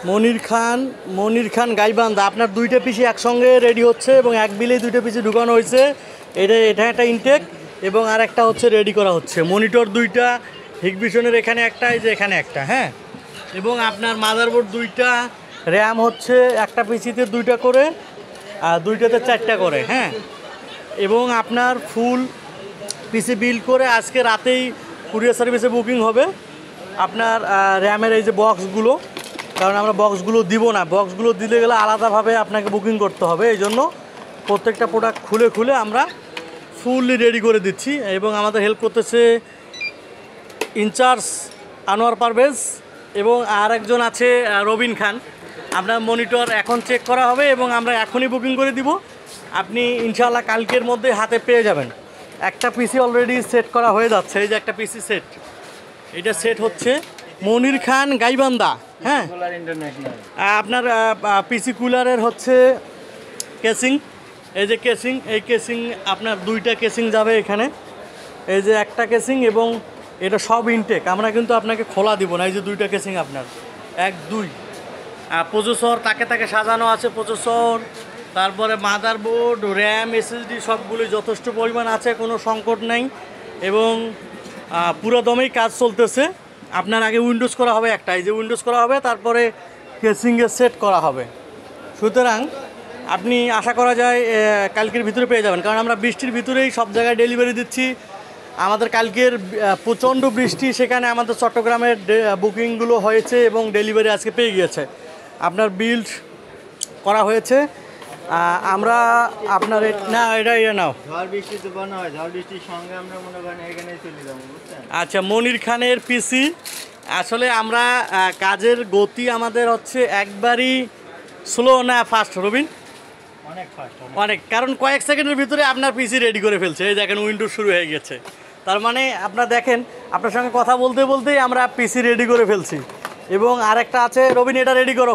মনির খান গাইবান্ধা আপনার দুইটা পিসি একসঙ্গে রেডি হচ্ছে এবং এক বিলেই দুইটা পিসি ঢুকানো হয়েছে। এটা একটা ইনটেক এবং আর একটা হচ্ছে রেডি করা হচ্ছে। মনিটর দুইটা, হিগভিশনের এখানে একটা, এই যে এখানে একটা, হ্যাঁ। এবং আপনার মাদারবোর্ড দুইটা, র্যাম হচ্ছে একটা পিসিতে দুইটা করে আর দুইটাতে চারটা করে, হ্যাঁ। এবং আপনার ফুল পিসি বিল্ড করে আজকে রাতেই কুরিয়ার সার্ভিসে বুকিং হবে। আপনার র্যামের এই যে বক্সগুলো, কারণ আমরা বক্সগুলো দিব না, বক্সগুলো দিলে গেলে আলাদাভাবে আপনাকে বুকিং করতে হবে। এই জন্য প্রত্যেকটা প্রোডাক্ট খুলে খুলে আমরা ফুললি রেডি করে দিচ্ছি। এবং আমাদের হেল্প করতেছে ইনচার্জ আনোয়ার পারভেজ এবং আর একজন আছে রবিন খান। আপনার মনিটর এখন চেক করা হবে এবং আমরা এখনই বুকিং করে দিব। আপনি ইনশাআল্লাহ কালকের মধ্যে হাতে পেয়ে যাবেন। একটা পিসি অলরেডি সেট করা হয়ে যাচ্ছে, এই যে একটা পিসি সেট, এটা সেট হচ্ছে মনির খান গাইবান্ধা, হ্যাঁ। আপনার পিসি কুলারের হচ্ছে কেসিং, এই যে কেসিং, এই কেসিং আপনার দুইটা কেসিং যাবে এখানে, এই যে একটা কেসিং এবং এটা সব ইনটেক। আমরা কিন্তু আপনাকে খোলা দিব না। এই যে দুইটা কেসিং আপনার 1 2 প্রসেসর তাকে তাকে সাজানো আছে, প্রসেসর, তারপরে মাদারবোর্ড, র্যাম, এসএসডি সবগুলি যথেষ্ট পরিমাণ আছে, কোনো সংকট নাই এবং পুরো দমেই কাজ চলতেছে। আপনার আগে উইন্ডোজ করা হবে একটা, এই যে উইন্ডোজ করা হবে, তারপরে কেসিংয়ে সেট করা হবে। সুতরাং আপনি আশা করা যায় কালকের ভিতরে পেয়ে যাবেন, কারণ আমরা বৃষ্টির ভিতরেই সব জায়গায় ডেলিভারি দিচ্ছি। আমাদের কালকের প্রচণ্ড বৃষ্টি, সেখানে আমাদের চট্টগ্রামের বুকিংগুলো হয়েছে এবং ডেলিভারি আজকে পেয়ে গিয়েছে। আপনার বিল্ড করা হয়েছে। আমরা আপনার না এটা নাও, ঝড় বৃষ্টি তো বানা হয়, ঝড় বৃষ্টির সঙ্গে আমরা মনে করেন এখানে চলে যাবো, বুঝছেন। আচ্ছা, মনির খানের পিসি আসলে আমরা কাজের গতি আমাদের হচ্ছে একবারই স্লো না ফাস্ট রবিন? অনেক ফাস্ট, অনেক, কারণ কয়েক সেকেন্ডের ভিতরে আপনার পিসি রেডি করে ফেলছে। এই দেখেন উইন্ডো শুরু হয়ে গেছে, তার মানে আপনার দেখেন আপনার সঙ্গে কথা বলতে বলতেই আমরা পিসি রেডি করে ফেলছি। এবং আরেকটা আছে রবিন, এটা রেডি করো।